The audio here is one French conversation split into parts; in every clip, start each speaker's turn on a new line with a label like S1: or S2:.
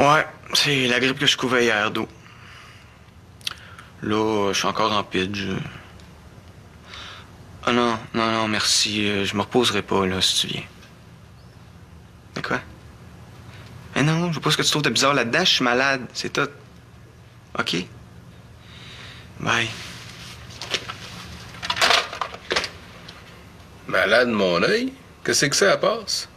S1: Ouais, c'est la grippe que je couvais hier d'eau. Là, je suis encore en pitch. Ah non, merci. Je me reposerai pas, là, si tu viens. De quoi? Mais non, je vois pas ce que tu trouves de bizarre là-dedans. Je suis malade, c'est tout. OK? Bye.
S2: Malade, mon œil? Qu'est-ce que ça passe?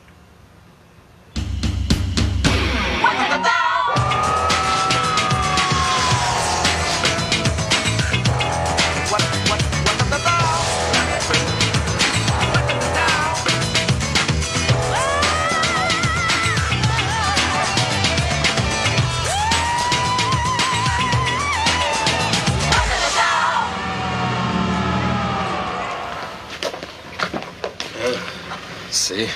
S2: C'est...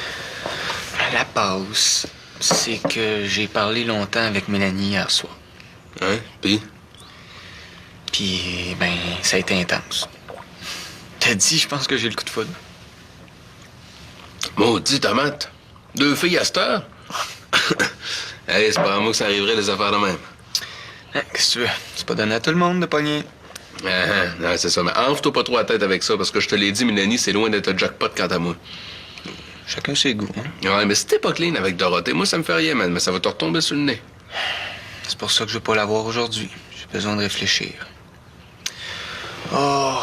S1: La passe, c'est que j'ai parlé longtemps avec Mélanie hier soir.
S2: Hein? Pis?
S1: Puis, ben, ça a été intense. T'as dit, je pense que j'ai le coup de foudre.
S2: Maudit tomate. 2 filles à cette heure? Hey, c'est pas à moi que ça arriverait les affaires de même.
S1: Hein, qu'est-ce que tu veux? C'est pas donné à tout le monde de pogner.
S2: Non, c'est ça. Mais enfle-toi pas trop la tête avec ça, parce que je te l'ai dit, Mélanie, c'est loin d'être un jackpot quant à moi.
S1: Chacun ses goûts, hein?
S2: Ouais, mais si t'es pas clean avec Dorothée, moi, ça me fait rien, man, mais ça va te retomber sur le nez.
S1: C'est pour ça que je veux pas la voir aujourd'hui. J'ai besoin de réfléchir. Oh,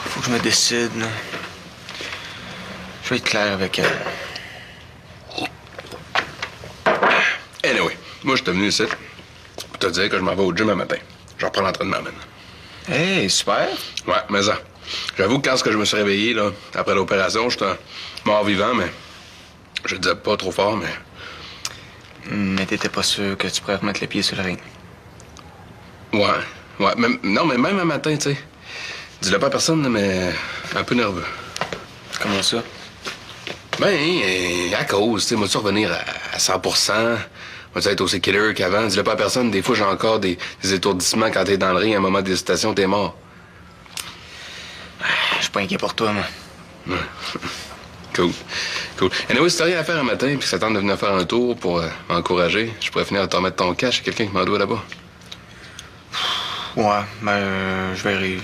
S1: faut que je me décide, là. Je vais être clair avec elle.
S2: Anyway, moi, je suis venu ici pour te dire que je m'en vais au gym un matin. Je reprends l'entraînement, man.
S1: Hey, super!
S2: Ouais, mais ça. J'avoue que quand je me suis réveillé, là, après l'opération, j'étais mort vivant, mais je le disais pas trop fort, mais...
S1: Mais t'étais pas sûr que tu pourrais remettre les pieds sur le ring.
S2: Ouais. Non, mais même un matin, tu sais. Dis-le pas à personne, mais un peu nerveux.
S1: Comment ça?
S2: Ben, à cause, tu sais, moi, tu revenir à 100%. Moi, tu être aussi killer qu'avant. Dis-le pas à personne, des fois, j'ai encore des étourdissements quand t'es dans le ring. À un moment d'hésitation, t'es mort.
S1: Je suis pas inquiet pour toi, moi.
S2: Ouais. Cool. Anyway, si t'as rien à faire un matin puis que ça tente de venir faire un tour pour m'encourager, je pourrais finir à te remettre ton cash. Quelqu'un qui m'en doit là-bas.
S1: Ouais, ben, je verrai.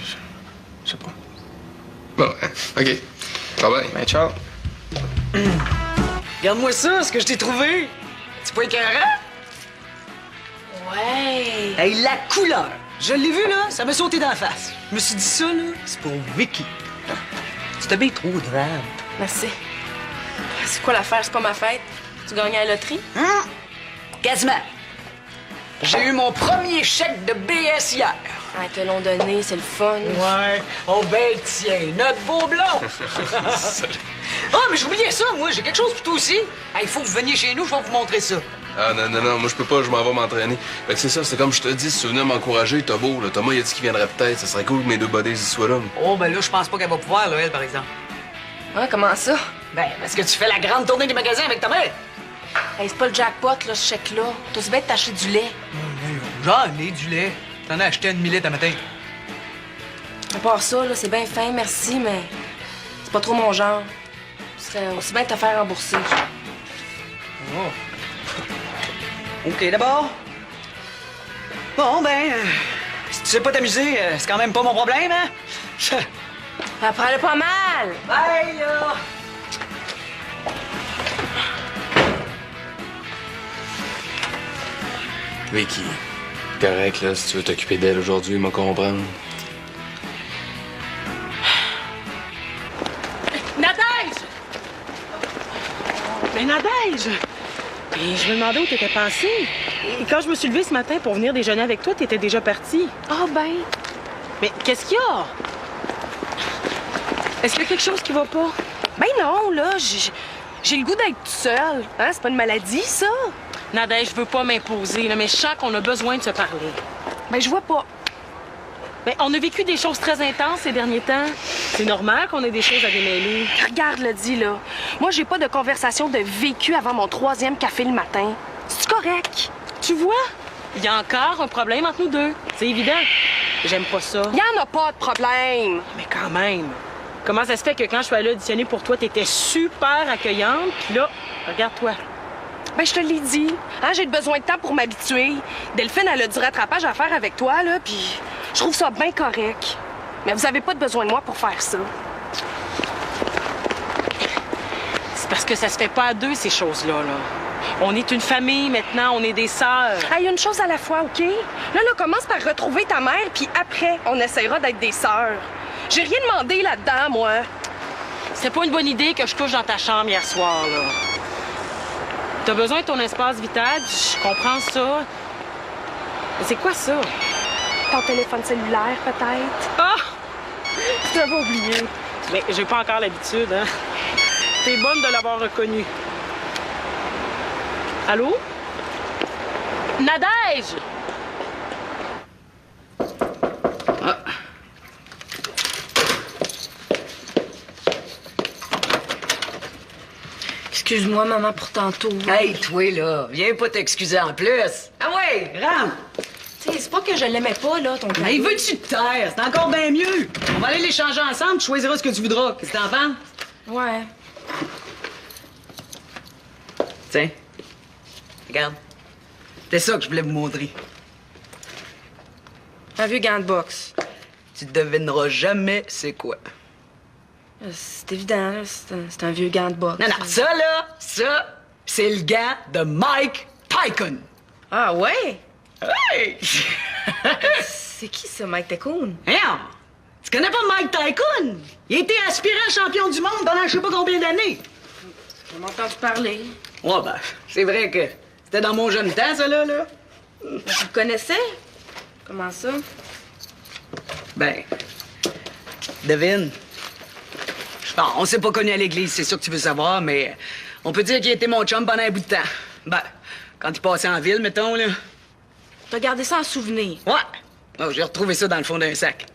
S1: Je sais pas.
S2: Bon, OK. Bye-bye.
S1: Ben, ciao.
S3: Regarde-moi ça, ce que je t'ai trouvé. C'est pas écœurant?
S4: Ouais.
S3: Hey, la couleur. Je l'ai vu, là, ça m'a sauté dans la face. Je me suis dit ça, là, c'est pour Vicky. C'était bien trop grave.
S4: Merci. C'est quoi l'affaire? C'est pas ma fête? Tu gagnes à la loterie?
S3: Quasiment. J'ai eu mon premier chèque de BS hier.
S4: Ah, ils te l'ont donné, c'est le fun.
S3: Ouais. Oh, ben, tiens, notre beau blond. Ah, mais j'oubliais ça, moi. J'ai quelque chose pour toi aussi. Il faut que vous veniez chez nous, je vais vous montrer ça.
S2: Ah, non, moi, je peux pas, je m'en vais m'entraîner. Fait que c'est ça, c'est comme je te dis, si tu venais m'encourager, t'as beau, là. Thomas, il a dit qu'il viendrait peut-être. Ça serait cool que mes 2 buddies y soient là.
S3: Oh, ben là, je pense pas qu'elle va pouvoir, là, elle, par exemple.
S4: Ouais, comment ça?
S3: Ben, parce que tu fais la grande tournée des magasins avec ta mère.
S4: Hey, c'est pas le jackpot, là, ce chèque-là. T'as aussi bien de t'acheter du lait.
S3: J'en ai du lait. T'en as acheté 1 millilitre à matin.
S4: À part ça, là, c'est bien fin, merci, mais c'est pas trop mon genre. Ce serait aussi bien de te faire rembourser.
S3: Oh. OK, d'abord. Bon, ben, si tu sais pas t'amuser, c'est quand même pas mon problème, hein?
S4: Apprends-le pas mal!
S3: Bye, là!
S2: Vicky, correct, là, si tu veux t'occuper d'elle aujourd'hui, me comprendre.
S5: Nadège! Mais Nadège! Et je me demandais où t'étais passée. Et quand je me suis levée ce matin pour venir déjeuner avec toi, t'étais déjà partie.
S4: Ah ben!
S5: Mais qu'est-ce qu'il y a? Est-ce qu'il y a quelque chose qui va pas?
S4: Ben non, là, j'ai le goût d'être toute seule. Hein? C'est pas une maladie, ça?
S5: Nadège, je veux pas m'imposer, là, mais je sens qu'on a besoin de se parler.
S4: Ben je vois pas.
S5: Mais on a vécu des choses très intenses ces derniers temps. C'est normal qu'on ait des choses à démêler.
S4: Regarde, le dit, là. Moi, j'ai pas de conversation de vécu avant mon 3e café le matin. C'est correct?
S5: Tu vois? Il y a encore un problème entre nous deux. C'est évident. J'aime pas ça.
S4: Y en a pas de problème.
S5: Mais quand même. Comment ça se fait que quand je suis allée auditionner pour toi, t'étais super accueillante, puis là, regarde-toi.
S4: Ben, je te l'ai dit. Hein, j'ai besoin de temps pour m'habituer. Delphine, elle a du rattrapage à faire avec toi, là, puis je trouve ça bien correct. Mais vous avez pas de besoin de moi pour faire ça.
S5: C'est parce que ça se fait pas à deux, ces choses-là, là. On est une famille maintenant, on est des sœurs.
S4: Hey, une chose à la fois, OK? Là, commence par retrouver ta mère, puis après, on essaiera d'être des sœurs. J'ai rien demandé là-dedans, moi.
S5: C'était pas une bonne idée que je touche dans ta chambre hier soir, là. T'as besoin de ton espace vital, je comprends ça. Mais c'est quoi ça?
S4: Ton téléphone cellulaire, peut-être?
S5: Ah!
S4: Je t'avais oublié.
S5: Mais j'ai pas encore l'habitude, hein? T'es bonne de l'avoir reconnu. Allô? Nadège!
S4: Excuse-moi, maman, pour tantôt.
S6: Hey, toi, là, viens pas t'excuser en plus. Ah ouais, rentre.
S4: Tu sais, c'est pas que je l'aimais pas, là, ton cadeau.
S6: Hey, veux-tu te taire? C'est encore bien mieux. On va aller les changer ensemble, tu choisiras ce que tu voudras. Qu'est-ce que t'en penses?
S4: Ouais.
S6: Tiens, regarde. C'est ça que je voulais vous montrer.
S4: Un vieux gant de boxe.
S6: Tu devineras jamais c'est quoi.
S4: C'est évident, là. C'est un vieux gant de boxe.
S6: Non, non, ça, c'est le gant de Mike Tyson.
S4: Ah, ouais?
S6: Hey!
S4: C'est qui, ça, Mike Tyson?
S6: Hein? Tu connais pas Mike Tyson? Il a été aspirant champion du monde pendant je sais pas combien d'années.
S4: J'en ai entendu parler.
S6: Ouais, ben, c'est vrai que c'était dans mon jeune temps, ça, là.
S4: Tu le connaissais? Comment ça?
S6: Ben, devine. Bon, on s'est pas connus à l'église, c'est sûr que tu veux savoir, mais on peut dire qu'il a été mon chum pendant un bout de temps. Ben, quand il passait en ville, mettons, là.
S4: T'as gardé ça en souvenir.
S6: Ouais. Oh, j'ai retrouvé ça dans le fond d'un sac.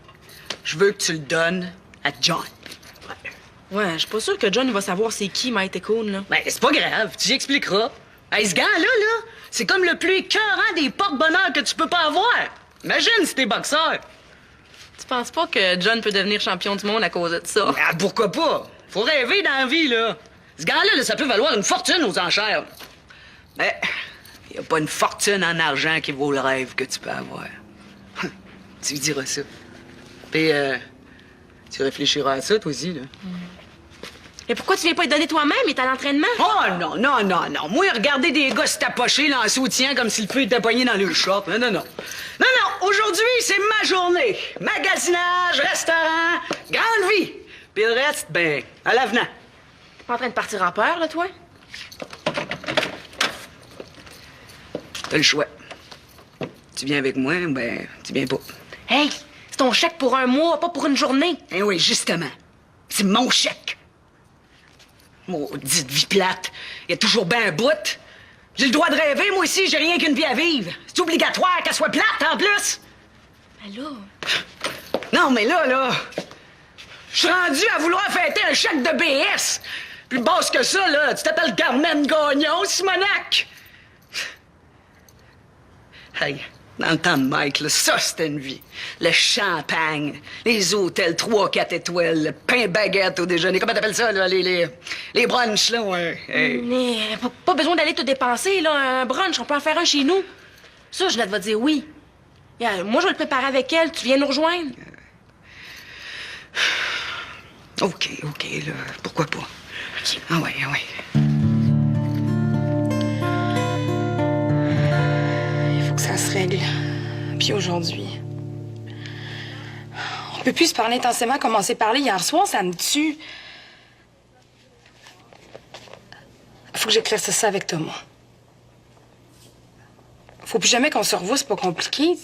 S6: Je veux que tu le donnes à John.
S4: Ouais, je suis pas sûre que John va savoir c'est qui Mike Tyson, là.
S6: Ben, c'est pas grave, tu y expliqueras. Hey, ce gars-là, c'est comme le plus écœurant des porte-bonheur que tu peux pas avoir. Imagine si t'es boxeur.
S4: Tu penses pas que John peut devenir champion du monde à cause de ça?
S6: Ah, pourquoi pas? Faut rêver dans la vie, là. Ce gars-là, ça peut valoir une fortune aux enchères. Mais y a pas une fortune en argent qui vaut le rêve que tu peux avoir. Tu lui diras ça. Puis, tu réfléchiras à ça, toi aussi, là.
S4: Et pourquoi tu viens pas te donner toi-même? Il est à l'entraînement?
S6: Oh, non, non, non, non. Moi, regarder des gars se tapocher là, en soutien comme si le feu était poigné dans le shop. Non, non, non. Non, non, aujourd'hui, c'est ma journée. Magasinage, restaurant, grande vie. Puis le reste, ben, à l'avenant.
S4: T'es pas en train de partir en peur, là, toi?
S6: T'as le choix. Tu viens avec moi, ben, tu viens pas.
S4: Hey, c'est ton chèque pour un mois, pas pour une journée.
S6: Eh oui, justement. C'est mon chèque. Maudite vie plate. Il y a toujours bien un bout. J'ai le droit de rêver, moi aussi, j'ai rien qu'une vie à vivre. C'est obligatoire qu'elle soit plate, en plus.
S4: Ben là...
S6: Non, mais là... Je suis rendu à vouloir fêter un chèque de BS. Plus basse que ça, là, tu t'appelles Carmen Gagnon, Simonac. Hey, dans le temps de Mike, là, ça, c'était une vie. Le champagne, les hôtels 3-4 étoiles, le pain baguette au déjeuner. Comment t'appelles ça, là, les brunchs, là, ouais. Hey.
S4: Mais pas besoin d'aller te dépenser, là. Un brunch, on peut en faire un chez nous. Ça, Ginette va dire oui. Moi, je vais le préparer avec elle. Tu viens nous rejoindre.
S6: OK, là, pourquoi pas?
S4: OK.
S6: Ah ouais.
S7: Il faut que ça se règle. Puis aujourd'hui. On peut plus se parler intensément comme on s'est parlé hier soir, ça me tue. Faut que j'éclaircisse ça avec Thomas. Faut plus jamais qu'on se revoie, c'est pas compliqué.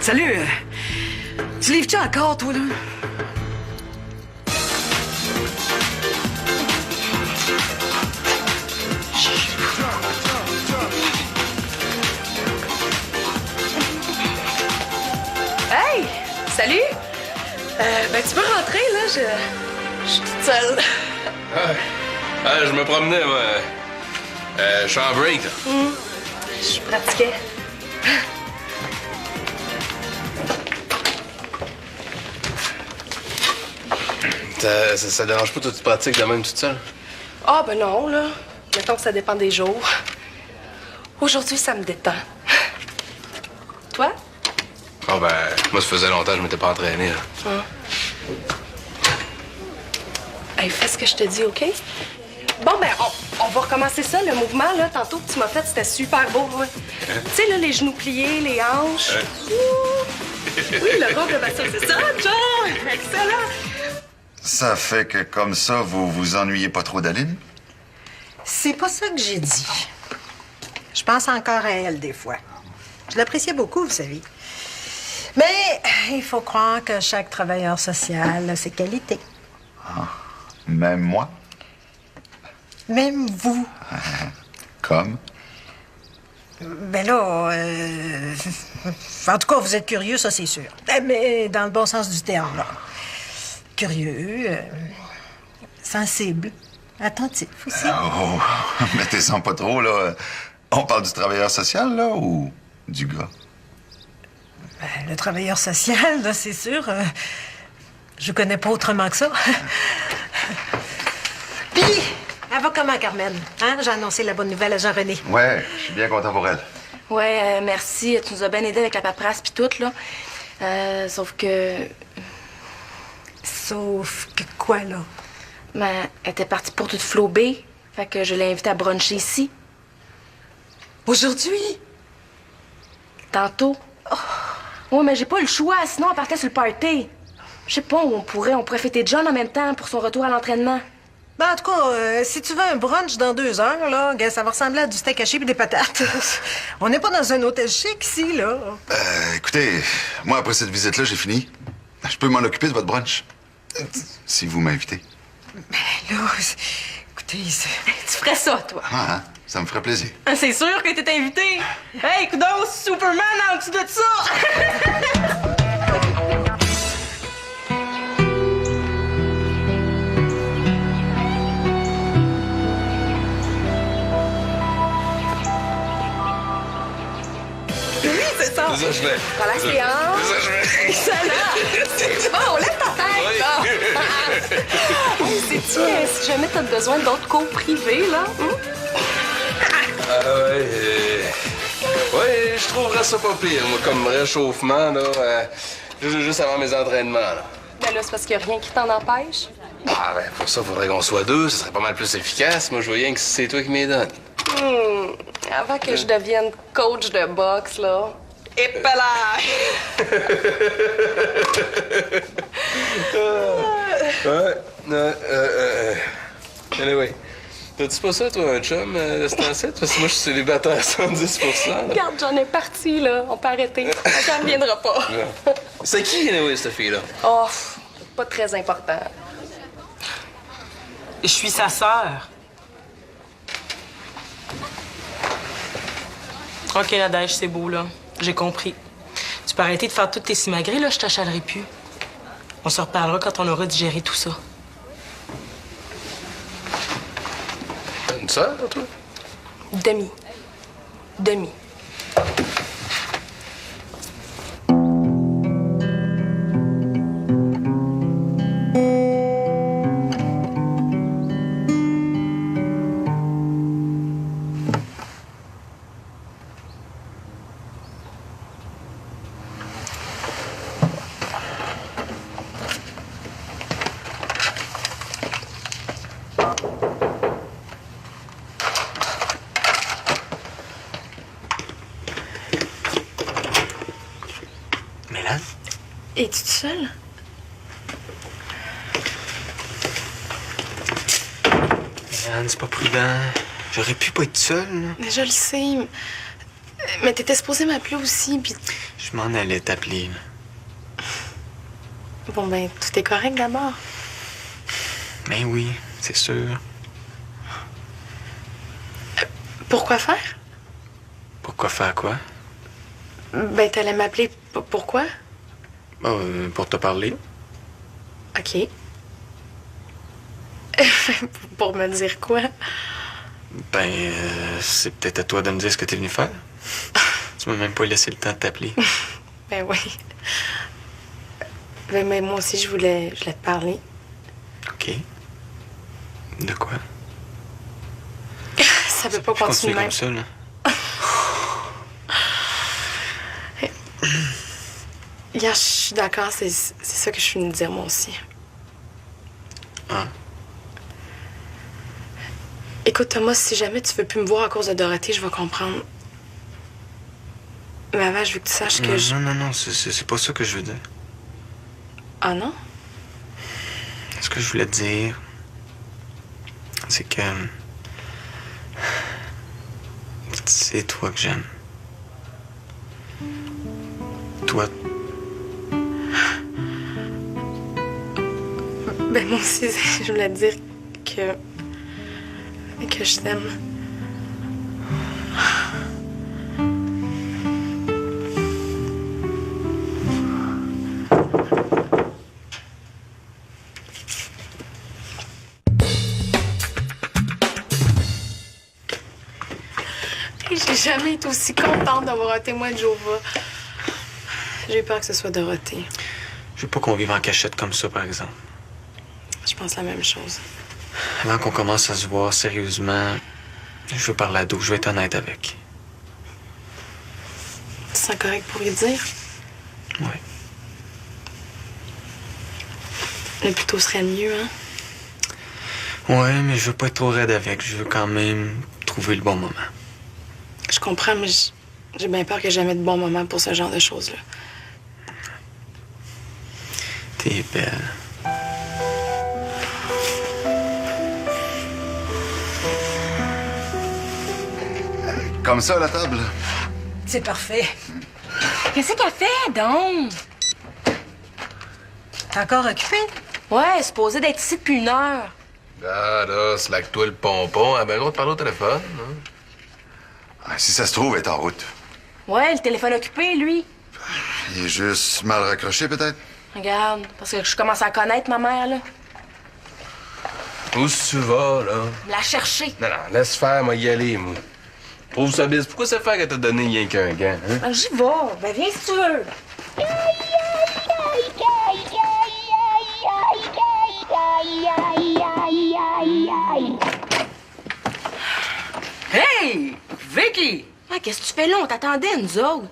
S6: Salut, tu livres-tu encore, toi, là?
S4: Hey! Salut! Ben, tu peux rentrer, là. Je suis toute seule.
S2: Je me promenais, moi. Je suis en break, là.
S4: Je pratiquais.
S2: Ça dérange pas, toi, tu pratiques de même toute seule?
S4: Ah, ben non, là. Mettons que ça dépend des jours. Aujourd'hui, ça me détend. Toi?
S2: Oh, ben, moi, ça faisait longtemps que je m'étais pas entraîné, là.
S4: Hey, fais ce que je te dis, OK? Bon, ben, on va recommencer ça, le mouvement, là. Tantôt que tu m'as fait, c'était super beau, ouais. Tu sais, là, les genoux pliés, les hanches. Oui, le bras de bassin, c'est ça, John! Excellent!
S8: Ça fait que comme ça, vous vous ennuyez pas trop d'Aline?
S9: C'est pas ça que j'ai dit. Je pense encore à elle des fois. Je l'appréciais beaucoup, vous savez. Mais il faut croire que chaque travailleur social a ses qualités.
S8: Même moi?
S9: Même vous.
S8: Comme?
S9: Ben là, en tout cas, vous êtes curieux, ça c'est sûr. Mais dans le bon sens du terme, là. Curieux, sensible, attentif aussi.
S8: Oh, mettez-en pas trop, là. On parle du travailleur social, là, ou du gars?
S9: Ben, le travailleur social, là, c'est sûr. Je connais pas autrement que ça. Puis, elle va comment, Carmen? Hein? J'ai annoncé la bonne nouvelle à Jean-René.
S8: Ouais, je suis bien content pour elle.
S7: Ouais, merci. Tu nous as bien aidé avec la paperasse puis tout, là. Sauf que...
S9: Sauf que quoi, là?
S7: Ben, elle était partie pour toute flobée. Fait que je l'ai invitée à bruncher ici.
S9: Aujourd'hui?
S7: Tantôt. Ouais, mais j'ai pas eu le choix, sinon elle partait sur le party. Je sais pas où on pourrait fêter John en même temps pour son retour à l'entraînement.
S9: Ben, en tout cas, si tu veux un brunch dans 2 heures, là, gars, ça va ressembler à du steak haché et des patates. On n'est pas dans un hôtel chic ici, là.
S8: Écoutez, moi, après cette visite-là, j'ai fini. Je peux m'en occuper de votre brunch. Si vous m'invitez.
S9: Là, écoutez,
S7: Tu ferais ça, toi.
S8: Ah, ça me ferait plaisir.
S7: C'est sûr que t'es invité. Hey, coudonc, Superman en dessous de ça. C'est ça.
S2: C'est ça, je fais.
S7: Relax les hanches.
S2: C'est ça, je fais.
S7: Excellent. Bon, lève ta tête, là. Hey, sais-tu, si jamais t'as besoin d'autres cours privés, là?
S2: Ouais, je trouverais ça pas pire, moi, comme réchauffement, là, juste avant mes entraînements, là.
S7: Ben là, c'est parce qu'il n'y a rien qui t'en empêche.
S2: Ah, ben, pour ça, faudrait qu'on soit 2, ce serait pas mal plus efficace. Moi, je vois rien que c'est toi qui m'y donne.
S7: Avant que je devienne coach de boxe, là. Et
S2: Anyway, t'as-tu pas ça, toi, un chum, de ce temps-ci? Parce que moi, je suis célibataire à 110 là.
S7: Regarde, j'en ai parti, là. On peut arrêter. Ça ne reviendra pas.
S2: C'est qui, anyway, cette fille-là?
S7: Oh, pas très important.
S5: Je suis sa sœur. OK, Nadège, c'est beau, là. J'ai compris. Tu peux arrêter de faire toutes tes simagrées, là, je t'achalerai plus. On se reparlera quand on aura digéré tout ça.
S2: T'as une sœur, toi?
S7: Demi.
S1: Mélane?
S7: Es-tu seule?
S1: Mélane, c'est pas prudent. J'aurais pu pas être seul, là.
S7: Je le sais. Mais t'étais supposée m'appeler aussi, puis...
S1: Je m'en allais t'appeler, là.
S7: Bon, ben, tout est correct d'abord.
S1: Ben oui, c'est sûr.
S7: Pourquoi faire?
S1: Pourquoi faire quoi?
S7: Ben, t'allais m'appeler pourquoi?
S1: Pour te parler.
S4: OK. Pour me dire quoi?
S1: C'est peut-être à toi de me dire ce que t'es venu faire. Tu m'as même pas laissé le temps de t'appeler.
S4: Ben oui. Mais moi aussi, je voulais te parler.
S1: OK. De quoi?
S4: Ça peut pas
S1: Je
S4: continuer
S1: continue
S4: même.
S1: comme ça, là.
S4: Hier, je suis d'accord, c'est ça que je suis venue dire, moi aussi.
S1: Ah.
S4: Écoute, Thomas, si jamais tu veux plus me voir à cause de Dorothée, je vais comprendre. Mais avant, je veux que tu saches que
S1: Non, c'est pas ça que je veux dire.
S4: Ah non?
S1: Ce que je voulais te dire, c'est que... C'est toi que j'aime. Toi.
S4: Ben moi aussi, je voulais te dire que je t'aime. J'ai jamais été aussi contente d'avoir un témoin de Jéhovah. J'ai peur que ce soit Dorothée.
S1: Je veux pas qu'on vive en cachette comme ça, par exemple.
S4: Je pense la même chose.
S1: Avant qu'on commence à se voir sérieusement, je veux parler à Do, je vais être honnête avec.
S4: Tu sens correct pour lui dire?
S1: Oui.
S4: Le plus tôt serait mieux, hein?
S1: Ouais, mais je veux pas être trop raide avec. Je veux quand même trouver le bon moment.
S4: Je comprends, mais j'ai bien peur que jamais de bon moment pour ce genre de choses-là.
S1: T'es belle.
S8: Comme ça, à la table?
S9: C'est parfait.
S7: Qu'est-ce qu'elle fait, donc?
S9: T'es encore occupé?
S7: Ouais, elle est supposée d'être ici depuis 1 heure.
S2: Là, slack-toi le pompon. Elle a bien le droit de parler au téléphone. Hein?
S8: Ah, si ça se trouve, elle est en route.
S7: Ouais, le téléphone occupé, lui.
S8: Il est juste mal raccroché, peut-être?
S7: Regarde, parce que je commence à connaître ma mère, là.
S2: Où est-ce que tu vas, là?
S7: La chercher.
S2: Non, laisse faire, moi, y aller, moi. Trouve ça bise. Pourquoi ça fait qu'elle t'a donné rien qu'un gant, hein?
S7: Ben, j'y vais. Ben, viens si tu veux.
S6: Hey! Vicky!
S7: Ah, qu'est-ce que tu fais là? On t'attendait, nous autres.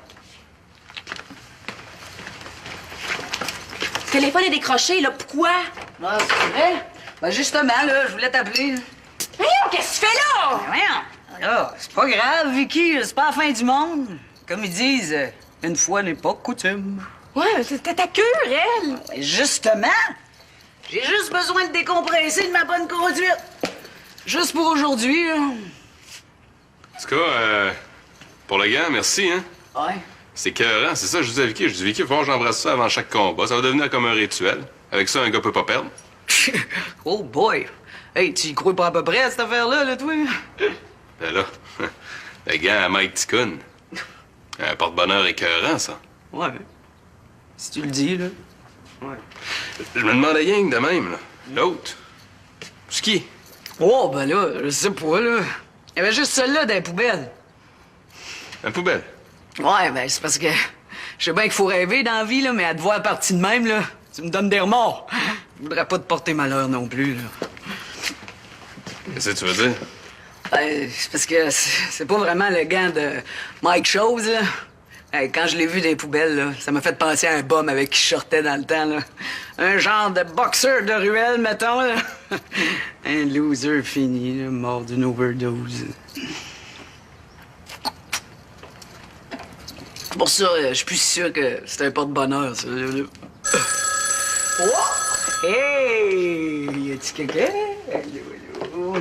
S7: Le téléphone est décroché, là. Pourquoi?
S6: Ah, c'est vrai? Ben justement, là, je voulais t'appeler.
S7: Voyons, qu'est-ce que tu fais là?
S6: Ben voyons! Là, c'est pas grave, Vicky, c'est pas la fin du monde. Comme ils disent, une fois n'est pas coutume.
S7: Ouais, mais c'était ta cure, elle.
S6: Ben justement, j'ai juste besoin de décompresser de ma bonne conduite. Juste pour aujourd'hui, là.
S2: En tout cas, pour le gant, merci, hein?
S6: Ouais.
S2: C'est écœurant, c'est ça, je dis à Vicky. Je dis, Vicky, il faut que j'embrasse ça avant chaque combat. Ça va devenir comme un rituel. Avec ça, un gars peut pas perdre.
S6: Oh boy! Hey, tu y crois pas à peu près à cette affaire-là, là, toi?
S2: Ben là, le gant à Mike Ticoun. Un porte-bonheur écœurant, ça.
S6: Ouais. Si tu le dis, là. Ouais.
S2: Je me demandais rien que de même, là. L'autre. C'est qui?
S6: Oh, ben là, je sais pas, là. Il y avait juste celle-là dans les poubelles.
S2: La poubelle.
S6: Ouais, ben c'est parce que... Je sais bien qu'il faut rêver dans la vie, là, mais à te voir partie de même, là, tu me donnes des remords. Je voudrais pas te porter malheur non plus, là.
S2: Qu'est-ce que tu veux dire?
S6: Ben, c'est parce que c'est pas vraiment le gant de Mike Chose, là. Hey, quand je l'ai vu dans les poubelles, là, ça m'a fait penser à un bum avec qui je sortais dans le temps, là. Un genre de boxeur de ruelle, mettons, là. Un loser fini, là, mort d'une overdose. C'est pour ça, je suis plus sûr que c'est un porte-bonheur, ça, là. Oh! Hey! Y a-tu quelqu'un? Allô, allô?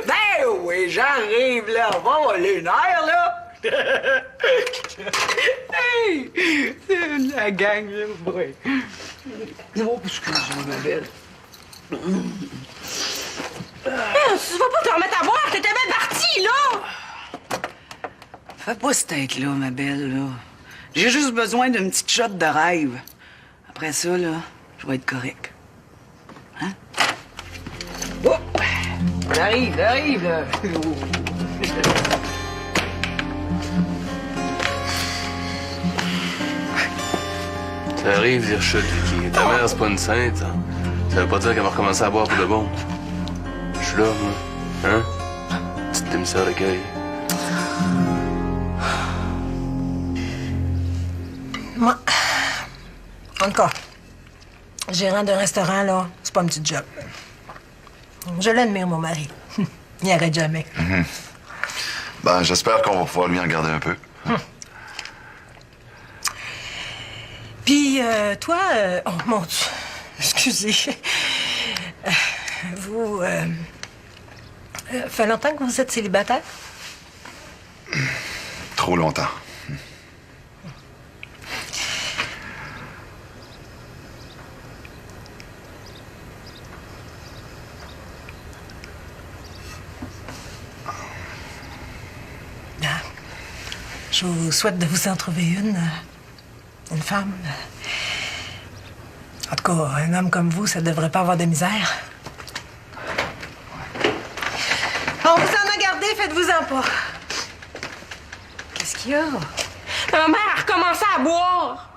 S6: Ben oui, j'arrive, là. Va voir les nerfs, là. Hey! La gang, là, ouais. Oh, excuse-moi, ma belle.
S7: Tu vas pas te remettre à boire, t'étais bien parti, là!
S6: Fais pas cette tête-là, ma belle, là. J'ai juste besoin d'une petite shot de rêve. Après ça, là, je vais être correct. Hein? Oh! J'arrive, là.
S2: Ça arrive, dire chute, Vicky. Ta mère, c'est pas une sainte. Hein? Ça veut pas dire qu'elle va recommencer à boire pour de bon. Je suis là, moi. Hein? Petite émissaire d'accueil.
S9: Moi, en tout cas, gérant d'un restaurant, là, c'est pas un petit job. Je l'admire, mon mari. Il arrête jamais.
S8: Ben, j'espère qu'on va pouvoir lui en garder un peu.
S9: Puis, toi, oh mon Dieu, excusez. Vous, fait longtemps que vous êtes célibataire?
S8: Trop longtemps.
S9: Je vous souhaite de vous en trouver une femme. En tout cas, un homme comme vous, ça devrait pas avoir de misère. On vous en a gardé, faites-vous-en pas. Qu'est-ce qu'il y a?
S4: Ma mère a recommencé à boire.